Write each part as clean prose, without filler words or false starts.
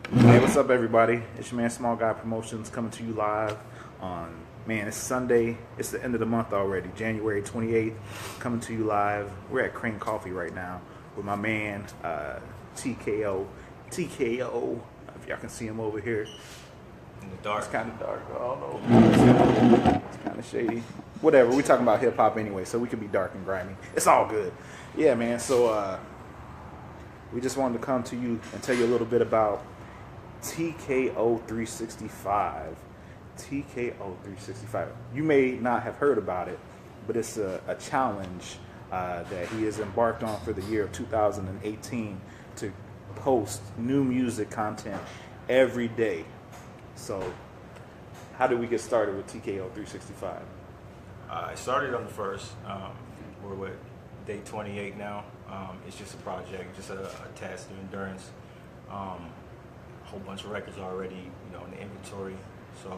Hey, what's up, everybody? It's your man, Small Guy Promotions, coming to you live on, man, it's Sunday. It's the end of the month already, January 28th, coming to you live. We're at Crane Coffee right now with my man, TKO. TKO, if y'all can see him over here. In the dark. It's kind of dark. I don't know. It's kind of shady. Whatever. We're talking about hip hop anyway, so we can be dark and grimy. It's all good. Yeah, man. So we just wanted to come to you and tell you a little bit about TKO 365. TKO 365. You may not have heard about it, but it's a challenge that he has embarked on for the year of 2018 to post new music content every day. So, how did we get started with TKO 365? I started on the first. We're with day 28 now. It's just a project, just a test of endurance. A whole bunch of records already, in the inventory. So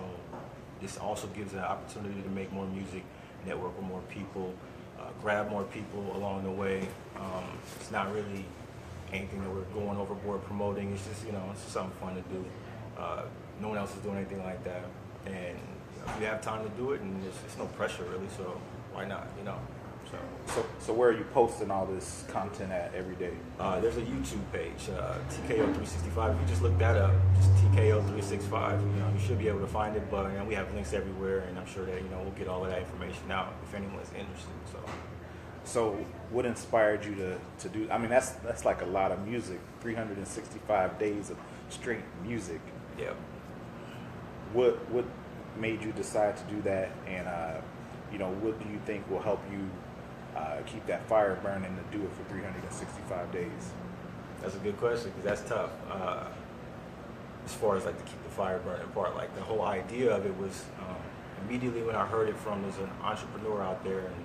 this also gives an opportunity to make more music, network with more people, grab more people along the way. It's not really anything that we're going overboard promoting. It's just, it's just something fun to do. No one else is doing anything like that. And if you have time to do it, and it's no pressure really, so why not, So where are you posting all this content at every day? There's a YouTube page, TKO 365. If you just look that up, just TKO 365, you should be able to find it. But we have links everywhere, and I'm sure that we'll get all of that information out if anyone's interested. So what inspired you to do? I mean, that's like a lot of music. 365 days of straight music. Yeah. What made you decide to do that? And what do you think will help you keep that fire burning to do it for 365 days? That's a good question because that's tough. As far as like to keep the fire burning part, like the whole idea of it was immediately when I heard it from there's an entrepreneur out there, and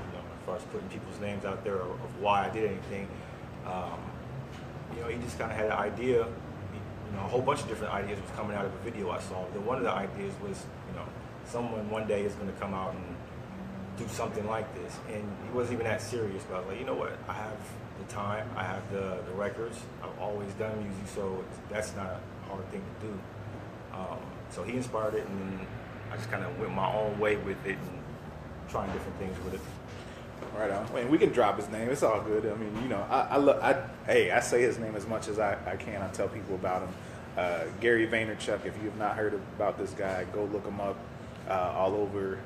as far as putting people's names out there of why I did anything, he just kind of had an idea. A whole bunch of different ideas was coming out of a video I saw. Then one of the ideas was, someone one day is going to come out and do something like this, and he wasn't even that serious. But I was like, you know what? I have the time, I have the records. I've always done music, so that's not a hard thing to do. So he inspired it, and then I just kind of went my own way with it and trying different things with it. Right on. I mean, we can drop his name. It's all good. I mean, I say his name as much as I can. I tell people about him. Gary Vaynerchuk. If you have not heard about this guy, go look him up. All over.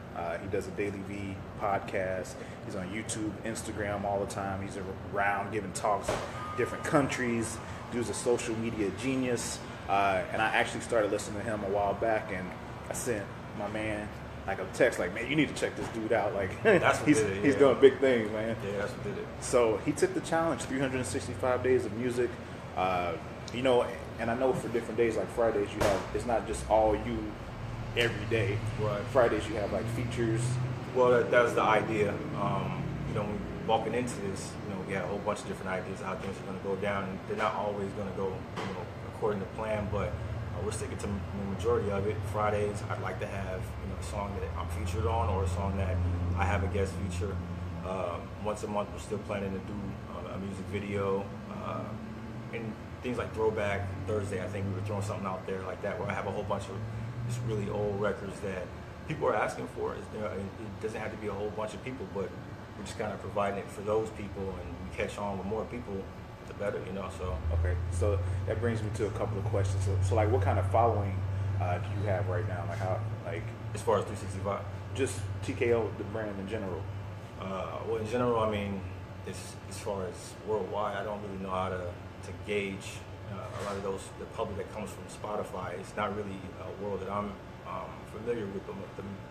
He does a Daily V podcast. He's on YouTube, Instagram all the time. He's around giving talks in different countries. Dude's a social media genius. And I actually started listening to him a while back, and I sent my man like a text like, man, you need to check this dude out. Like, that's what he's did it, he's doing big things, man. Yeah, that's what did it. So he took the challenge, 365 days of music. And I know for different days, like Fridays, it's not just all you every day. Right. Fridays you have like features. Well, that was the idea. Walking into this, we had a whole bunch of different ideas of how things are going to go down, and they're not always going to go, according to plan. But we're sticking to the majority of it. Fridays, I'd like to have a song that I'm featured on, or a song that I have a guest feature. Once a month, we're still planning to do a music video, and things like Throwback Thursday. I think we were throwing something out there like that, where I have a whole bunch of just really old records that people are asking for. It doesn't have to be a whole bunch of people, but we're just kind of providing it for those people, and we catch on with more people, the better, so. Okay, so that brings me to a couple of questions. So like, what kind of following do you have right now? Like, how, like, as far as 365? Just TKO, the brand in general. Well, in general, I mean, as far as worldwide, I don't really know how to gauge a lot of the public that comes from Spotify. It's not really a world that I'm familiar with.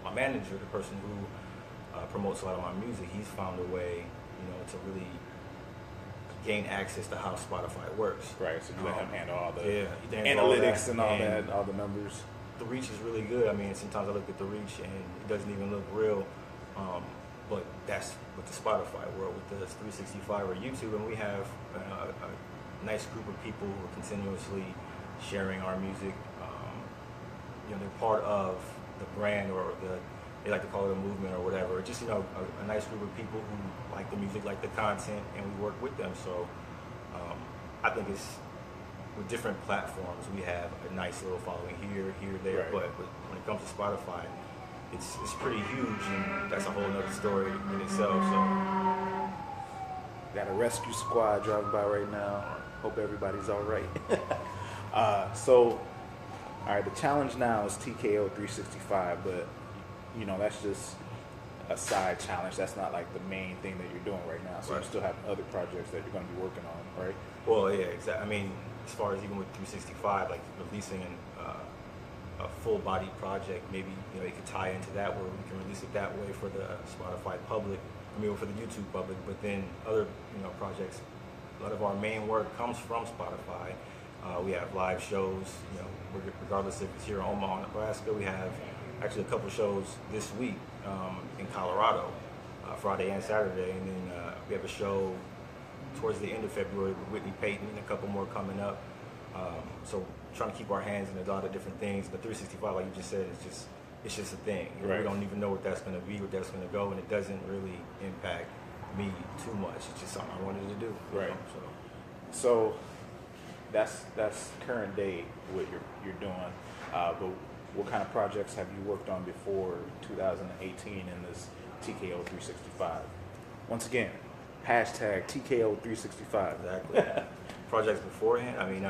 My manager, the person who promotes a lot of my music, he's found a way, to really gain access to how Spotify works. Right. So you let him handle all the analytics and all that, all the numbers. The reach is really good. I mean, sometimes I look at the reach and it doesn't even look real. But that's with the Spotify world, with the 365 or YouTube, and we have a nice group of people who are continuously sharing our music. They're part of the brand, or they like to call it a movement or whatever. Just a nice group of people who like the music, like the content, and we work with them. So I think it's with different platforms, we have a nice little following here, there. Right. But when it comes to Spotify, it's pretty huge, and that's a whole other story in itself. So Got a rescue squad driving by right now. Hope everybody's all right. So, all right, the challenge now is TKO 365, but that's just a side challenge. That's not like the main thing that you're doing right now. So Right. you still have other projects that you're going to be working on, right? well, yeah, exactly. I mean, as far as even with 365, like releasing a full body project, maybe it could tie into that where we can release it that way for the Spotify public. I mean, for the YouTube public, but then other projects. A lot of our main work comes from Spotify. We have live shows, regardless if it's here in Omaha, Nebraska. We have actually a couple shows this week in Colorado, Friday and Saturday, and then we have a show towards the end of February with Whitney Payton and a couple more coming up. So trying to keep our hands in a lot of different things, but 365, like you just said, it's just a thing. Right. We don't even know what that's going to be, where that's going to go, and it doesn't really impact me too much. It's just something I wanted to do. Right. So that's current day what you're doing. But what kind of projects have you worked on before 2018 in this TKO 365? Once again, hashtag TKO 365. Exactly. Projects beforehand, I mean,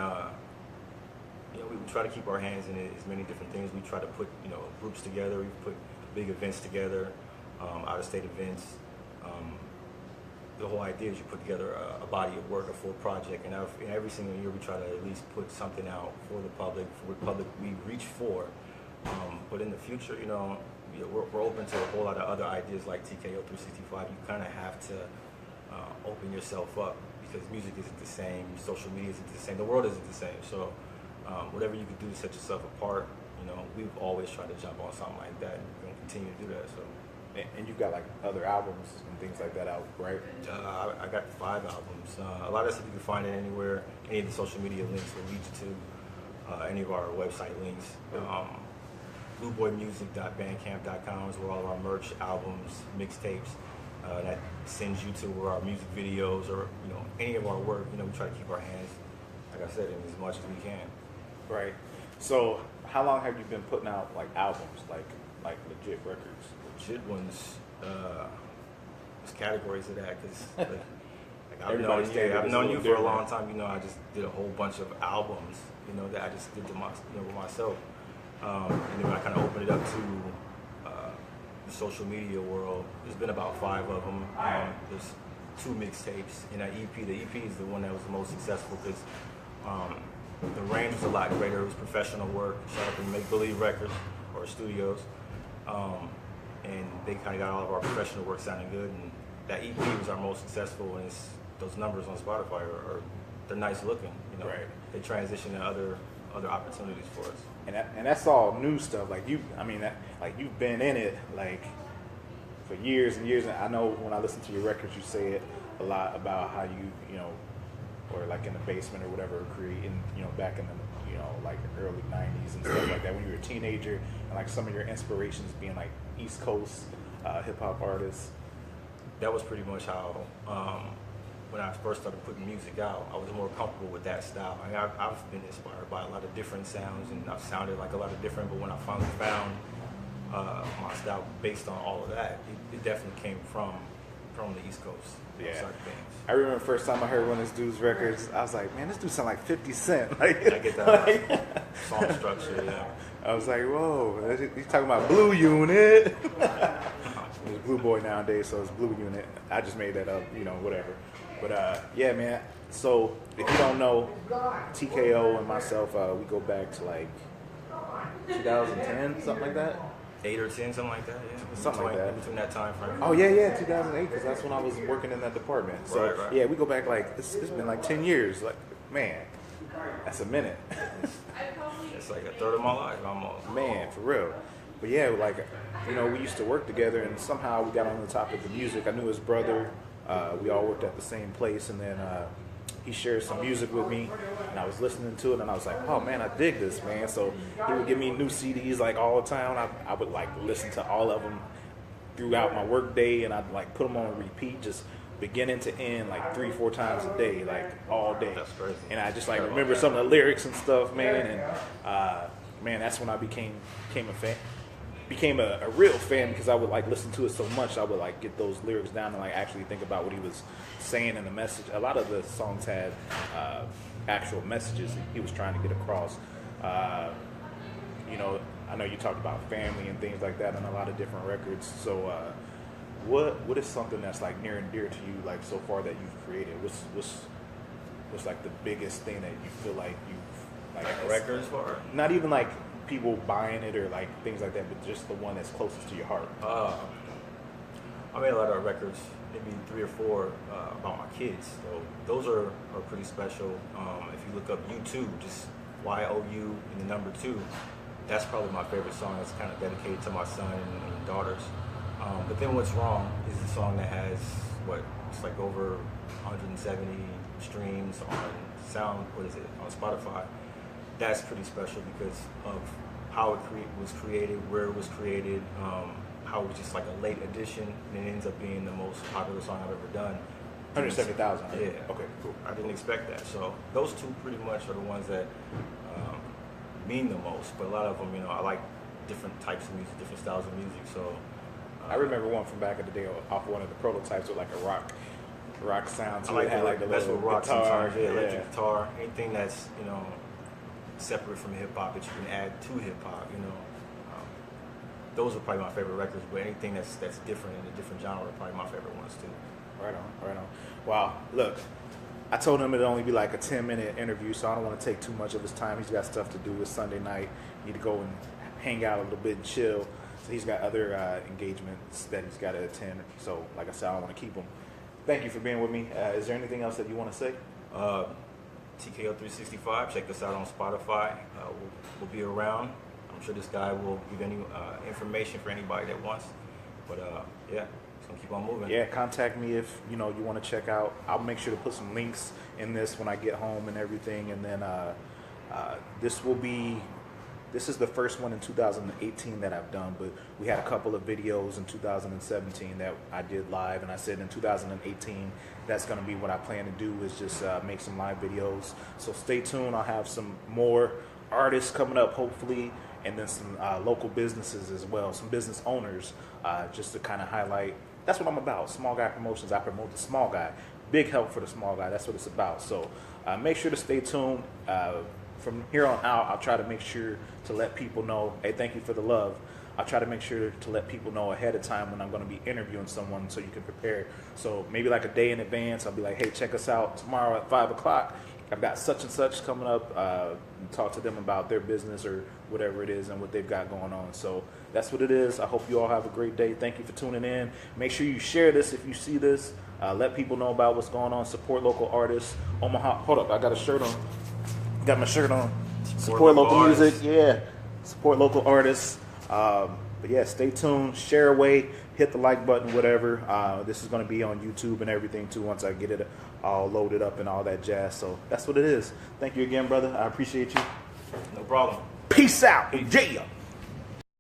we try to keep our hands in as many different things. We try to put, groups together. We put big events together, out-of-state events. The whole idea is you put together a body of work, a full project, and every single year we try to at least put something out for the public, we reach for. But in the future, we're open to a whole lot of other ideas like TKO 365. You kind of have to open yourself up because music isn't the same, social media isn't the same, the world isn't the same. So whatever you can do to set yourself apart, we've always tried to jump on something like that, and we're going to continue to do that. So. And you've got like other albums and things like that out, right? I got 5 albums. A lot of stuff you can find it anywhere. Any of the social media links will lead you to any of our website links. Blueboymusic.bandcamp.com is where all of our merch, albums, mixtapes, that sends you to where our music videos or any of our work. We try to keep our hands, like I said, in as much as we can. Right. So how long have you been putting out like albums, like legit records? Legit ones. There's categories of that because I've known you for a long time. I just did a whole bunch of albums. That I just did to with myself. And then when I kind of opened it up to the social media world, there's been about 5 of them. There's 2 mixtapes and an EP. The EP is the one that was the most successful because the range was a lot greater. It was professional work. Shot up in Make Believe Records or studios. And they kind of got all of our professional work sounding good. And that EP was our most successful, and those numbers on Spotify they're nice looking. Right. They transition to other opportunities for us. And that's all new stuff. Like you've been in it like for years and years. And I know when I listen to your records, you say it a lot about how you or like in the basement or whatever, creating back in the like early 90s and stuff like that when you were a teenager, and like some of your inspirations being like East Coast hip hop artists. That was pretty much how when I first started putting music out, I was more comfortable with that style. I mean, I've been inspired by a lot of different sounds, and I've sounded like a lot of different, but when I finally found my style based on all of that, it definitely came from the East Coast. Yeah. Certain things. I remember the first time I heard one of this dude's records, I was like, man, this dude sound like 50 Cent. Like, I get that song structure, yeah. I was like, whoa, he's talking about Blue Unit. It's Blue Boy nowadays, so it's Blue Unit. I just made that up, whatever. But yeah, man. So if you don't know, TKO and myself, we go back to like 2010, something like that. 8 or 10, something like that, yeah. Something like that. Between that time frame. Oh yeah, 2008, because that's when I was working in that department. So right. yeah, we go back like it's been like 10 years. Like, man, that's a minute. It's like a third of my life almost. Man, for real. But yeah, like we used to work together, and somehow we got on the topic of music. I knew his brother. We all worked at the same place, and then he shared some music with me, and I was listening to it, and I was like, oh man, I dig this, man. So he would give me new CDs like all the time. I would like listen to all of them throughout my work day, and I'd like put them on repeat, just beginning to end, like 3-4 times a day, like all day. That's crazy. And I just like remember some of the lyrics and stuff, man. And man, that's when I became a fan. Became a real fan because I would like listen to it so much. I would like get those lyrics down and like actually think about what he was saying in the message. A lot of the songs had actual messages he was trying to get across. You know, I know you talked about family and things like that on a lot of different records. So, what is something that's like near and dear to you, like so far that you've created? What's like the biggest thing that you feel like you've like records for? Not even like people buying it or like things like that, but just the one that's closest to your heart. I made a lot of records, maybe 3 or 4 about my kids. So those are pretty special. If you look up U2, just YOU and the number 2, that's probably my favorite song. That's kind of dedicated to my son and daughters. But then What's Wrong is the song that has it's like over 170 streams on on Spotify. That's pretty special because of how it was created, where it was created, how it was just like a late addition, and it ends up being the most popular song I've ever done. 170,000. Yeah. Okay, cool. I didn't expect that. So those two pretty much are the ones that mean the most. But a lot of them, I like different types of music, different styles of music. So I remember one from back in the day off one of the prototypes with like a rock sound. I like it had like the little rock guitar, sometimes, electric guitar, anything that's separate from hip hop that you can add to hip hop. Those are probably my favorite records. But anything that's different in a different genre are probably my favorite ones too. Right on. Wow, look, I told him it'd only be like a 10-minute interview, so I don't want to take too much of his time. He's got stuff to do. It's Sunday night. Need to go and hang out a little bit and chill. So he's got other engagements that he's got to attend. So, like I said, I don't want to keep him. Thank you for being with me. Is there anything else that you want to say? TKO 365. Check us out on Spotify. We'll be around. I'm sure this guy will give any information for anybody that wants. But yeah. Gonna keep on moving. Yeah, contact me if you want to check out. I'll make sure to put some links in this when I get home and everything. And then this is the first one in 2018 that I've done, but we had a couple of videos in 2017 that I did live, and I said in 2018 that's going to be what I plan to do is just make some live videos. So stay tuned. I'll have some more artists coming up hopefully, and then some local businesses as well, some business owners, just to kind of highlight. That's what I'm about. Small Guy Promotions. I promote the small guy. Big help for the small guy. That's what it's about. So make sure to stay tuned. From here on out, I'll try to make sure to let people know, hey, thank you for the love. I'll try to make sure to let people know ahead of time when I'm going to be interviewing someone so you can prepare. So maybe like a day in advance, I'll be like, hey, check us out tomorrow at 5 o'clock. I've got such and such coming up. Talk to them about their business or whatever it is and what they've got going on. So that's what it is. I hope you all have a great day. Thank you for tuning in. Make sure you share this if you see this. Let people know about what's going on. Support local artists. Omaha. Hold up. I got a shirt on. Got my shirt on. Support local music. Yeah. Support local artists. But yeah, stay tuned. Share away. Hit the like button, whatever. This is going to be on YouTube and everything too once I get it all loaded up and all that jazz. So that's what it is. Thank you again, brother. I appreciate you. No problem. Peace out. Yeah.